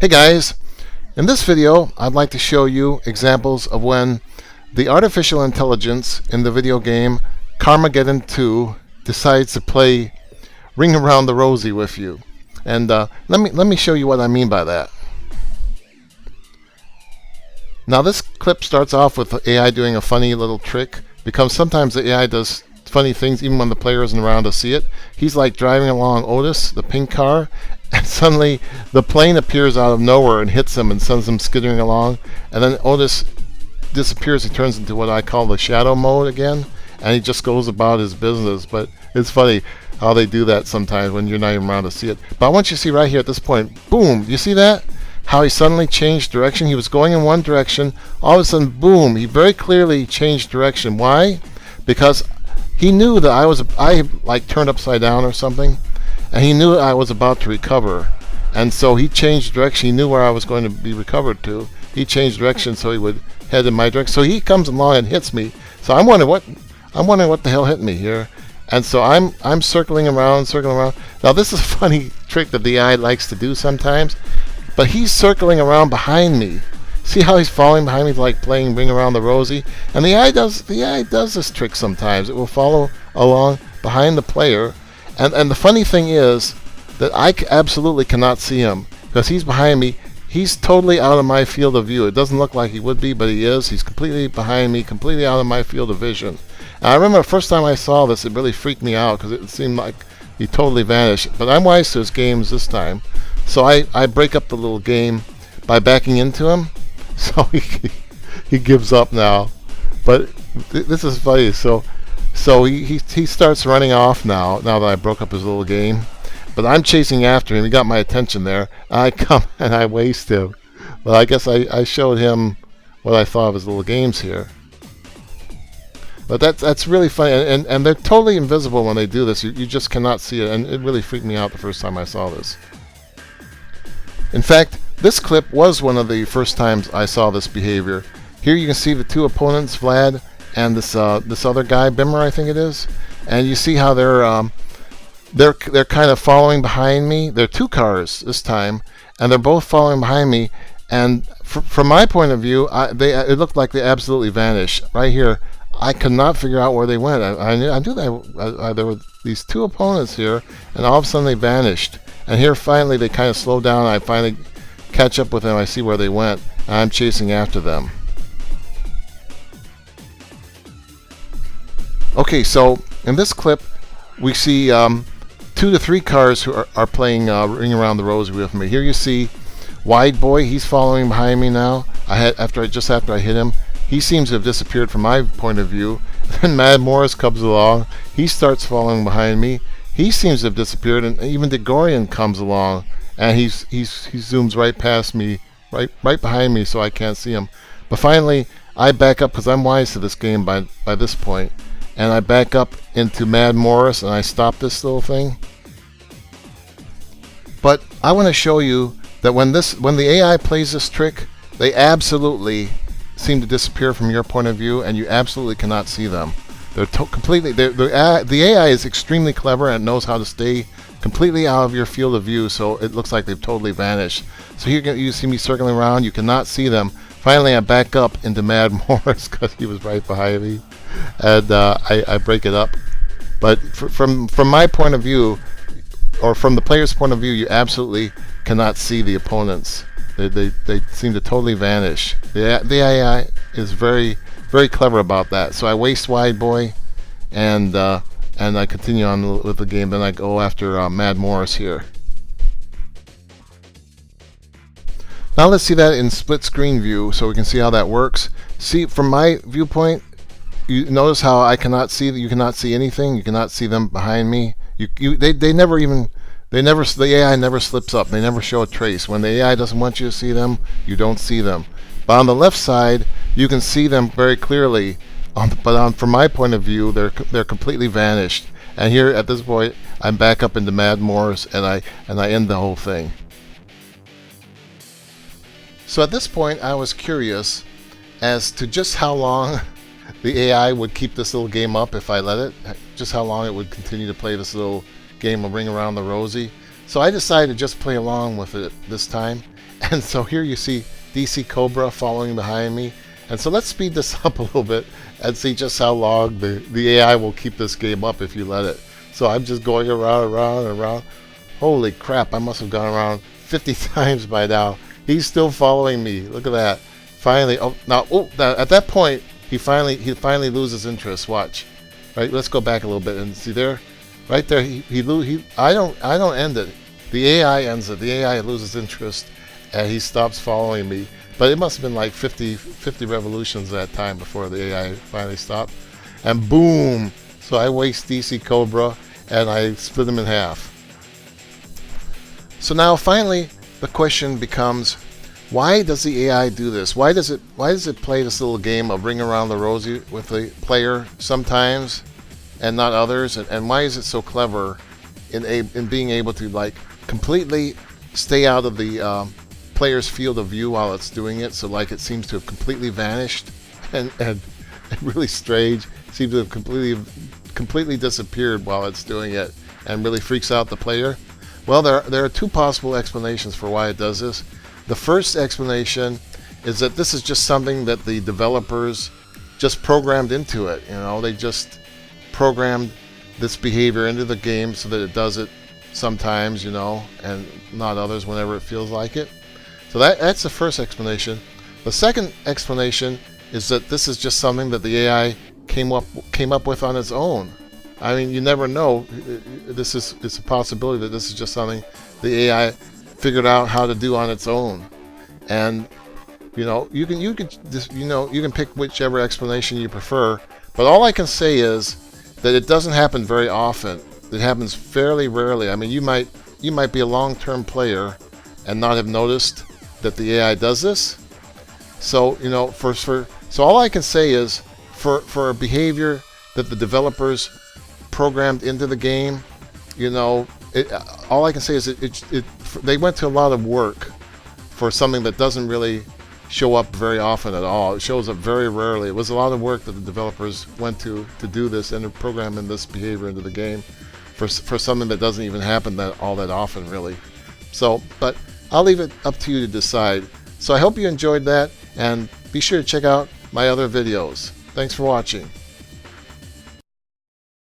Hey guys, in this video I'd like to show you examples of when the artificial intelligence in the video game Carmageddon 2 decides to play Ring Around the Rosie with you. And let me show you what I mean by that. Now this clip starts off with the AI doing a funny little trick, because sometimes the AI does funny things even when the player isn't around to see it. He's like driving along Otis, the pink car, and suddenly the plane appears out of nowhere and hits him and sends him skittering along, and then Otis disappears. He turns into what I call the shadow mode again, and he just goes about his business. But it's funny how they do that sometimes when you're not even around to see it. But I want you to see right here at this point, boom, you see that? How he suddenly changed direction. He was going in one direction, all of a sudden, boom, he very clearly changed direction. Why? Because he knew that I like turned upside down or something, and he knew I was about to recover, and so he changed direction. He knew where I was going to be recovered to. He changed direction so he would head in my direction. So he comes along and hits me. So I'm wondering what the hell hit me here, and so I'm circling around. Now this is a funny trick that the AI likes to do sometimes, but he's circling around behind me. See how he's following behind me, like playing Ring Around the Rosie? And the AI does this trick sometimes. It will follow along behind the player. And the funny thing is that I absolutely cannot see him because he's behind me. He's totally out of my field of view. It doesn't look like he would be, but he is. He's completely behind me, completely out of my field of vision. And I remember the first time I saw this, it really freaked me out because it seemed like he totally vanished. But I'm wise to his games this time. So I break up the little game by backing into him. So he gives up now. But this is funny. So he starts running off now that I broke up his little game. But I'm chasing after him. He got my attention there. I come and I waste him. But I guess I showed him what I thought of his little games here. But that's really funny. And they're totally invisible when they do this. You just cannot see it. And it really freaked me out the first time I saw this. In fact, this clip was one of the first times I saw this behavior. Here you can see the two opponents, Vlad and this other guy, Bimmer, I think it is, and you see how they're kind of following behind me. They're two cars this time, and they're both following behind me. And from my point of view, it looked like they absolutely vanished. Right here, I could not figure out where they went. I knew that there were these two opponents here, and all of a sudden they vanished. And here finally they kind of slow down. I finally catch up with them. I see where they went, and I'm chasing after them. Okay, so in this clip we see 2 to 3 cars who are playing Ring Around the Rosie with me. Here you see Wide Boy. He's following behind me now. After I hit him, he seems to have disappeared from my point of view. Then Mad Morris comes along. He starts following behind me. He seems to have disappeared, and even Degorian comes along, and he zooms right past me, right behind me, so I can't see him. But finally, I back up because I'm wise to this game by this point, and I back up into Mad Morris, and I stop this little thing. But I want to show you that when the AI plays this trick, they absolutely seem to disappear from your point of view, and you absolutely cannot see them. They're completely. The AI is extremely clever and knows how to stay completely out of your field of view, so it looks like they've totally vanished. So here you see me circling around. You cannot see them. Finally, I back up into Mad Morris because he was right behind me, and I break it up. But from my point of view, or from the player's point of view, you absolutely cannot see the opponents. They seem to totally vanish. The AI is very clever about that. So I waste Wide Boy, and I continue on with the game. Then I go after Mad Morris here. Now let's see that in split screen view, so we can see how that works. See, from my viewpoint, you notice how I cannot see that. You cannot see anything. You cannot see them behind me. The AI never slips up. They never show a trace. When the AI doesn't want you to see them, you don't see them. But on the left side, you can see them very clearly. From my point of view, they're completely vanished. And here at this point, I'm back up into Mad Morris, and I end the whole thing. So at this point, I was curious as to just how long the AI would keep this little game up if I let it. Just how long it would continue to play this little game of Ring Around the Rosie. So I decided to just play along with it this time. And so here you see DC Cobra following behind me. And so let's speed this up a little bit and see just how long the AI will keep this game up if you let it. So I'm just going around and around. Holy crap, I must have gone around 50 times by now. He's still following me. Look at that. Finally, at that point, he finally loses interest. Watch. Right, let's go back a little bit and see there. Right there, I don't end it. The AI ends it. The AI loses interest and he stops following me. But it must have been like 50 revolutions that time before the AI finally stopped. And boom! So I waste DC Cobra and I split him in half. So now finally the question becomes, why does the AI do this? Why does it play this little game of ring around the Rosie with the player sometimes and not others? And why is it so clever in being able to like completely stay out of the player's field of view while it's doing it? So like it seems to have completely vanished and really strange. Seems to have completely disappeared while it's doing it and really freaks out the player. Well, there are two possible explanations for why it does this. The first explanation is that this is just something that the developers just programmed into it. You know, they just programmed this behavior into the game so that it does it sometimes, you know, and not others whenever it feels like it. So that's the first explanation. The second explanation is that this is just something that the AI came up with on its own. I mean, you never know. It's a possibility that this is just something the AI figured out how to do on its own. And you know, you can pick whichever explanation you prefer. But all I can say is that it doesn't happen very often. It happens fairly rarely. I mean, you might be a long-term player and not have noticed that the AI does this. So you know, so all I can say is for a behavior that the developers programmed into the game, you know, all I can say is they went to a lot of work for something that doesn't really show up very often at all. It shows up very rarely. It was a lot of work that the developers went to do this and to program in this behavior into the game for something that doesn't even happen all that often, really. So, but I'll leave it up to you to decide. So I hope you enjoyed that, and be sure to check out my other videos. Thanks for watching.